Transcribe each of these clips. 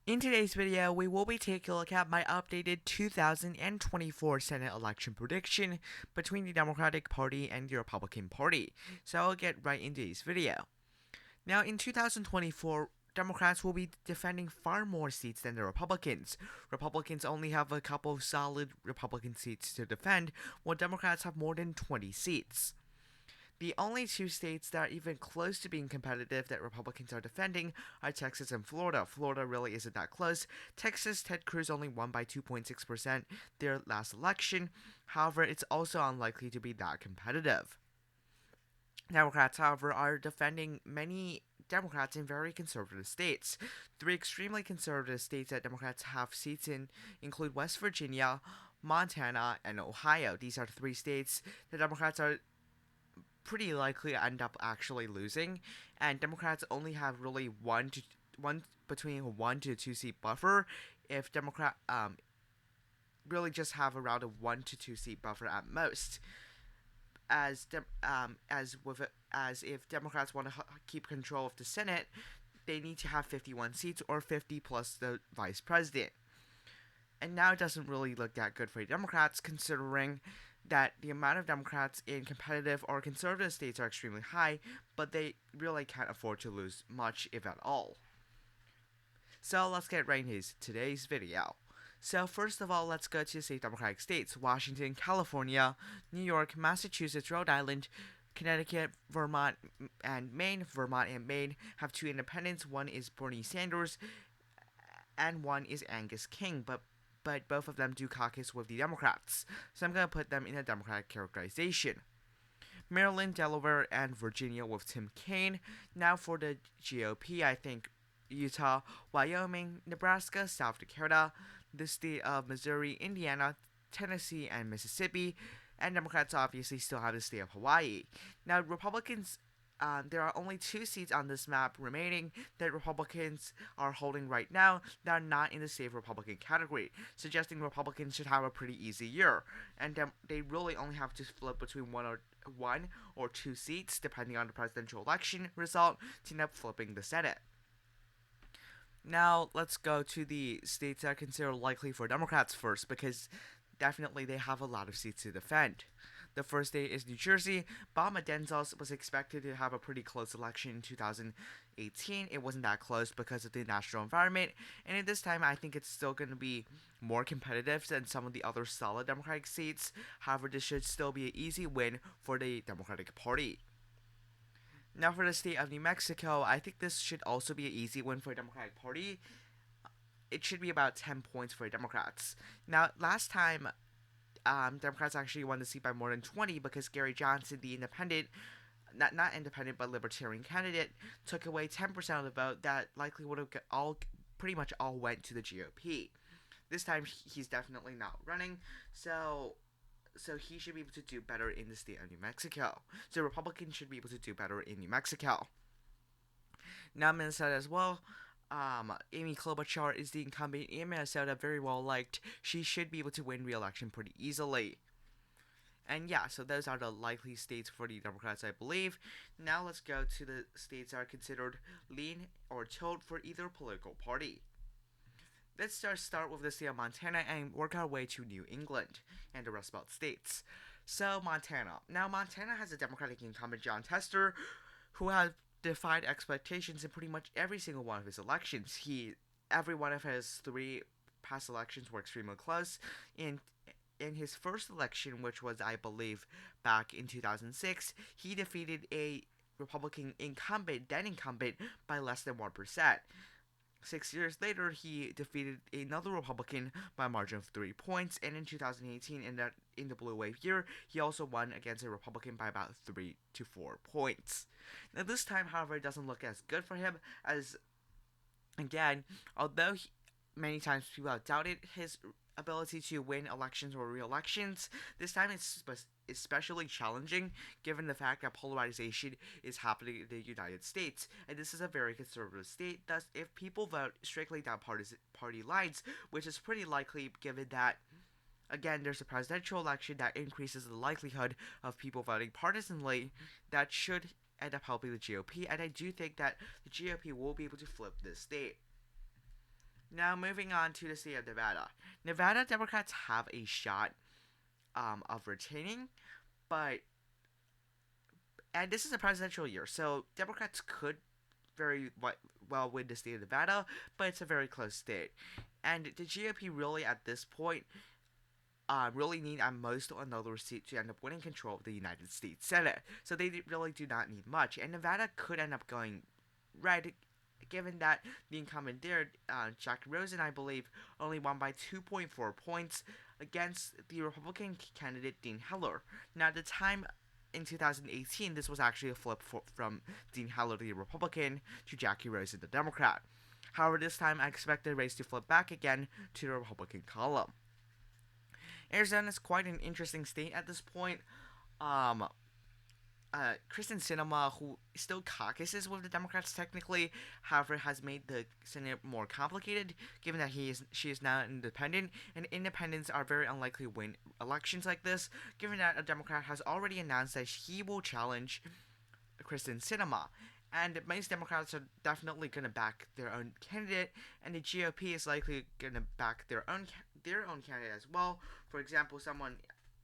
In today's video, we will be taking a look at my updated 2024 Senate election prediction between the Democratic Party and the Republican Party. So I'll get right into this video. Now, in 2024, Democrats will be defending far more seats than the Republicans. Republicans only have a couple of solid Republican seats to defend, while Democrats have more than 20 seats. The only two states that are even close to being competitive that Republicans are defending are Texas and Florida. Florida really isn't that close. Texas, Ted Cruz only won by 2.6% their last election. However, it's also unlikely to be that competitive. Democrats, however, are defending many Democrats in very conservative states. Three extremely conservative states that Democrats have seats in include West Virginia, Montana, and Ohio. These are the three states that Democrats are pretty likely end up actually losing, and Democrats only have really one between a 1 to 2 seat buffer. If really just have around a 1 to 2 seat buffer at most, as if Democrats want to keep control of the Senate, they need to have 51 seats or 50 plus the vice president. And now it doesn't really look that good for the Democrats, considering that the amount of Democrats in competitive or conservative states are extremely high, but they really can't afford to lose much, if at all. So let's get right into today's video. So first of all, let's go to the Democratic states: Washington, California, New York, Massachusetts, Rhode Island, Connecticut, Vermont, and Maine. Vermont and Maine have two independents. One is Bernie Sanders, and one is Angus King, but both of them do caucus with the Democrats, so I'm going to put them in a Democratic characterization. Maryland, Delaware, and Virginia with Tim Kaine. Now for the GOP, I think Utah, Wyoming, Nebraska, South Dakota, the state of Missouri, Indiana, Tennessee, and Mississippi, and Democrats obviously still have the state of Hawaii. Now, Republicans, there are only 2 seats on this map remaining that Republicans are holding right now that are not in the safe Republican category, suggesting Republicans should have a pretty easy year, and they really only have to flip between one or 2 seats, depending on the presidential election result, to end up flipping the Senate. Now, let's go to the states that are considered likely for Democrats first, because definitely they have a lot of seats to defend. The first state is New Jersey. Bob Menendez was expected to have a pretty close election in 2018. It wasn't that close because of the national environment, and at this time I think it's still going to be more competitive than some of the other solid Democratic seats. However, this should still be an easy win for the Democratic Party. Now for the state of New Mexico, I think this should also be an easy win for the Democratic Party. It should be about 10 points for the Democrats. Now, last time, Democrats actually won the seat by more than 20 because Gary Johnson, the independent, not independent but libertarian candidate, took away 10% of the vote that likely would have pretty much all went to the GOP. This time he's definitely not running, so he should be able to do better in the state of New Mexico. So Republicans should be able to do better in New Mexico. Now Minnesota as well. Amy Klobuchar is the incumbent in Minnesota, very well liked. She should be able to win re-election pretty easily. And yeah, so those are the likely states for the Democrats, I believe. Now let's go to the states that are considered lean or tilt for either political party. Let's start with the state of Montana and work our way to New England and the Rust Belt states. So Montana. Now Montana has a Democratic incumbent, Jon Tester, who has defied expectations in pretty much every single one of his elections. Every one of his 3 past elections were extremely close. In his first election, which was, I believe, back in 2006, he defeated a Republican incumbent, by less than 1%. 6 years later, he defeated another Republican by a margin of 3 points, and in 2018, in the blue wave year, he also won against a Republican by about 3 to 4 points. Now this time, however, it doesn't look as good for him, as, again, although many times people have doubted his ability to win elections or re-elections, this time it's especially challenging given the fact that polarization is happening in the United States, and this is a very conservative state. Thus, if people vote strictly down party lines, which is pretty likely given that, again, there's a presidential election that increases the likelihood of people voting partisanly, that should end up helping the GOP, and I do think that the GOP will be able to flip this state. Now, moving on to the state of Nevada. Nevada Democrats have a shot of retaining, but and this is a presidential year, so Democrats could very well win the state of Nevada, but it's a very close state. And the GOP really, at this point, really need at most another seat to end up winning control of the United States Senate. So they really do not need much. And Nevada could end up going red, given that the incumbent there, Jack Rosen, I believe, only won by 2.4 points against the Republican candidate Dean Heller. Now, at the time in 2018, this was actually a flip from Dean Heller, the Republican, to Jackie Rosen, the Democrat. However, this time I expect the race to flip back again to the Republican column. Arizona is quite an interesting state at this point. Kristen Sinema, who still caucuses with the Democrats technically, however, has made the Senate more complicated, given that she is now independent, and independents are very unlikely to win elections like this, given that a Democrat has already announced that he will challenge Kristen Sinema. And most Democrats are definitely going to back their own candidate, and the GOP is likely going to back their own candidate as well. For example, someone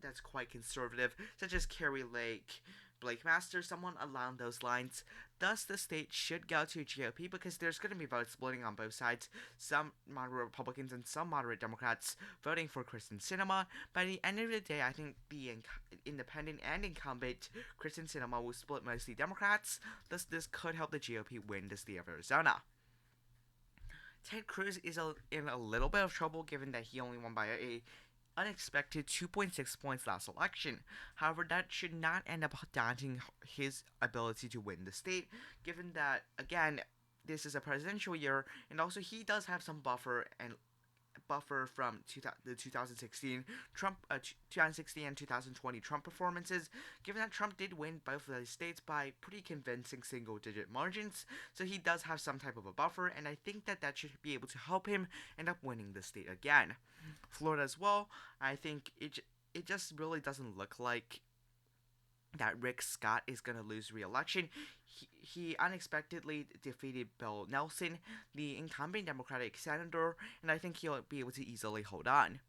that's quite conservative, such as Carrie Lake, Blake Masters, someone along those lines. Thus, the state should go to GOP because there's going to be vote splitting on both sides. Some moderate Republicans and some moderate Democrats voting for Kristen Sinema. By the end of the day, I think the independent and incumbent Kristen Sinema will split mostly Democrats. Thus, this could help the GOP win the state of Arizona. Ted Cruz is in a little bit of trouble given that he only won by a unexpected 2.6 points last election. However, that should not end up daunting his ability to win the state, given that, again, this is a presidential year, and also he does have some buffer from the 2016 and 2020 Trump performances, given that Trump did win both of those states by pretty convincing single-digit margins, so he does have some type of a buffer, and I think that should be able to help him end up winning the state again. Florida as well, I think it just really doesn't look like that Rick Scott is going to lose re-election. He unexpectedly defeated Bill Nelson, the incumbent Democratic senator, and I think he'll be able to easily hold on.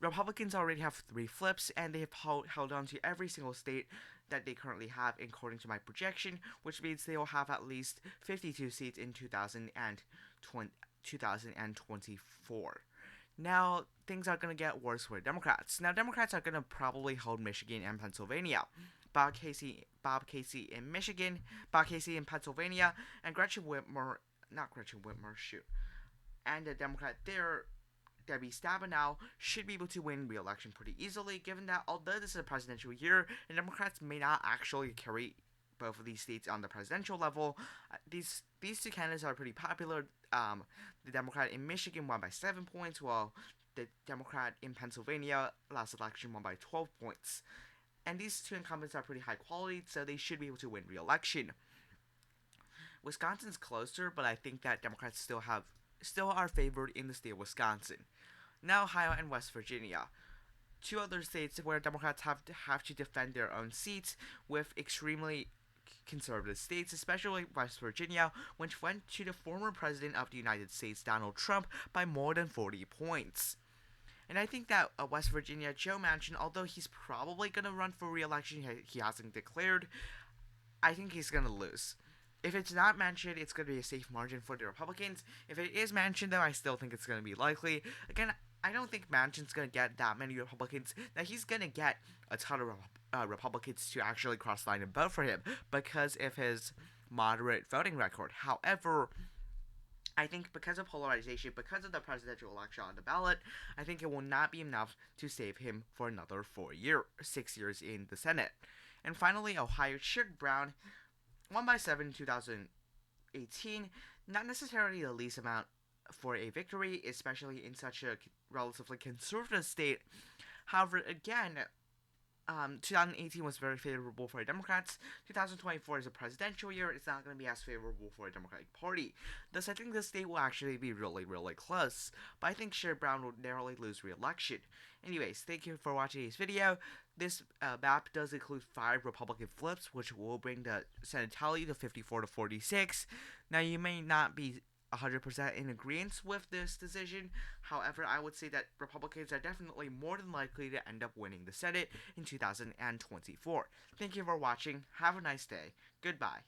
Republicans already have 3 flips, and they have held on to every single state that they currently have, according to my projection, which means they will have at least 52 seats in 2024. Now, things are going to get worse for Democrats. Now, Democrats are going to probably hold Michigan and Pennsylvania. Bob Casey in Michigan, Bob Casey in Pennsylvania, and and the Democrat there, Debbie Stabenow, should be able to win re-election pretty easily, given that although this is a presidential year, the Democrats may not actually carry both of these states on the presidential level. These 2 candidates are pretty popular. The Democrat in Michigan won by 7 points, while the Democrat in Pennsylvania last election won by 12 points. And these 2 incumbents are pretty high quality, so they should be able to win re-election. Wisconsin's closer, but I think that Democrats still are favored in the state of Wisconsin. Now, Ohio and West Virginia. 2 other states where Democrats have to defend their own seats with extremely conservative states, especially West Virginia, which went to the former president of the United States, Donald Trump, by more than 40 points. And I think that West Virginia, Joe Manchin, although he's probably going to run for re-election, he hasn't declared, I think he's going to lose. If it's not Manchin, it's going to be a safe margin for the Republicans. If it is Manchin, though, I still think it's going to be likely. Again, I don't think Manchin's going to get that many Republicans. Now, he's going to get a ton of Republicans to actually cross the line and vote for him because of his moderate voting record. However, I think because of polarization, because of the presidential election on the ballot, I think it will not be enough to save him for another 6 years in the Senate. And finally, Ohio, Sherrod Brown won by 7 in 2018. Not necessarily the least amount for a victory, especially in such a relatively conservative state. However, again, 2018 was very favorable for the Democrats. 2024 is a presidential year. It's not going to be as favorable for the Democratic Party. Thus, I think the state will actually be really, really close. But I think Sherrod Brown will narrowly lose re-election. Anyways, thank you for watching this video. This map does include 5 Republican flips, which will bring the Senate tally to 54 to 46. Now, you may not be 100% in agreement with this decision. However, I would say that Republicans are definitely more than likely to end up winning the Senate in 2024. Thank you for watching. Have a nice day. Goodbye.